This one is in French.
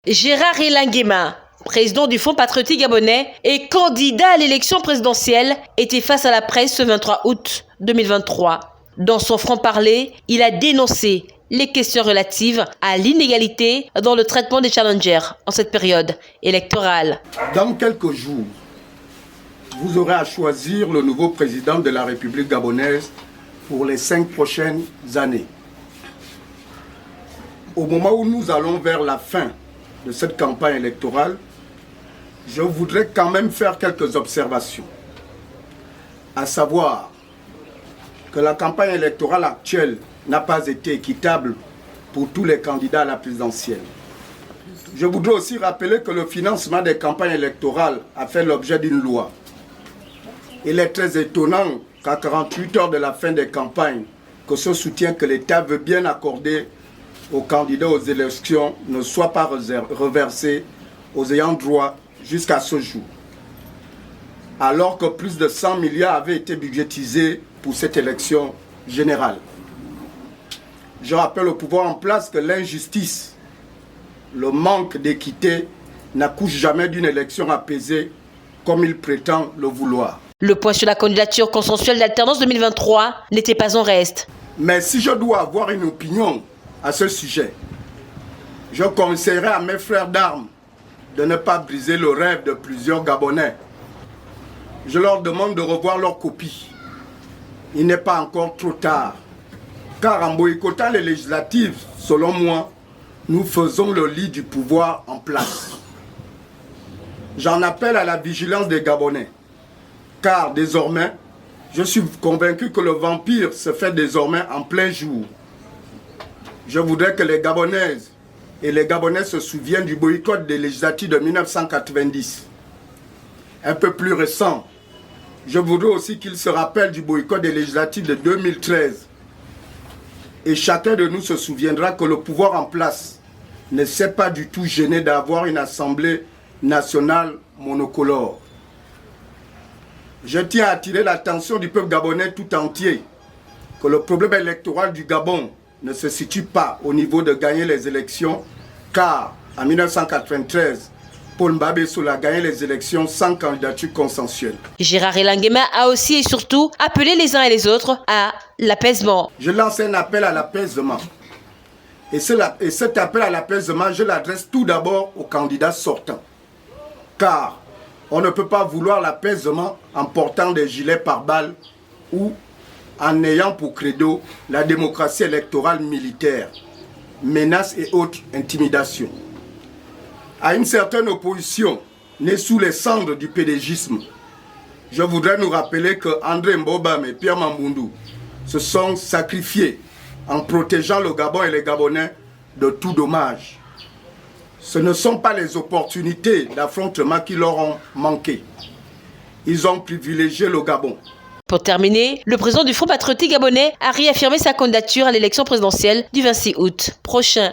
Gérard Elangema, président du Fonds patriotique gabonais et candidat à l'élection présidentielle, était face à la presse ce 23 août 2023. Dans son franc-parler, il a dénoncé les questions relatives à l'inégalité dans le traitement des challengers en cette période électorale. Dans quelques jours, vous aurez à choisir le nouveau président de la République gabonaise pour les 5 prochaines années. Au moment où nous allons vers la fin de cette campagne électorale, je voudrais quand même faire quelques observations. À savoir que la campagne électorale actuelle n'a pas été équitable pour tous les candidats à la présidentielle. Je voudrais aussi rappeler que le financement des campagnes électorales a fait l'objet d'une loi. Il est très étonnant qu'à 48 heures de la fin des campagnes, que ce soutien que l'État veut bien accorder aux candidats aux élections ne soit pas reversé aux ayants droit jusqu'à ce jour. Alors que plus de 100 milliards avaient été budgétisés pour cette élection générale. Je rappelle au pouvoir en place que l'injustice, le manque d'équité n'accouche jamais d'une élection apaisée comme il prétend le vouloir. Le point sur la candidature consensuelle d'alternance 2023 n'était pas en reste. Mais si je dois avoir une opinion à ce sujet, je conseillerais à mes frères d'armes de ne pas briser le rêve de plusieurs Gabonais. Je leur demande de revoir leur copie. Il n'est pas encore trop tard. Car en boycottant les législatives, selon moi, nous faisons le lit du pouvoir en place. J'en appelle à la vigilance des Gabonais. Car désormais, je suis convaincu que le vampire se fait désormais en plein jour. Je voudrais que les Gabonaises et les Gabonais se souviennent du boycott des législatives de 1990. Un peu plus récent, je voudrais aussi qu'ils se rappellent du boycott des législatives de 2013. Et chacun de nous se souviendra que le pouvoir en place ne s'est pas du tout gêné d'avoir une assemblée nationale monocolore. Je tiens à attirer l'attention du peuple gabonais tout entier que le problème électoral du Gabon ne se situe pas au niveau de gagner les élections, car en 1993, Paul Mbabesso a gagné les élections sans candidature consensuelle. Gérard Elangema a aussi et surtout appelé les uns et les autres à l'apaisement. Je lance un appel à l'apaisement. Et cet appel à l'apaisement, je l'adresse tout d'abord aux candidats sortants. Car on ne peut pas vouloir l'apaisement en portant des gilets pare-balles ou en ayant pour credo la démocratie électorale militaire, menaces et autres intimidations. À une certaine opposition née sous les cendres du pédégisme, je voudrais nous rappeler que André Mbobam et Pierre Mamboundou se sont sacrifiés en protégeant le Gabon et les Gabonais de tout dommage. Ce ne sont pas les opportunités d'affrontement qui leur ont manqué. Ils ont privilégié le Gabon. Pour terminer, le président du Fonds patriotique gabonais a réaffirmé sa candidature à l'élection présidentielle du 26 août prochain.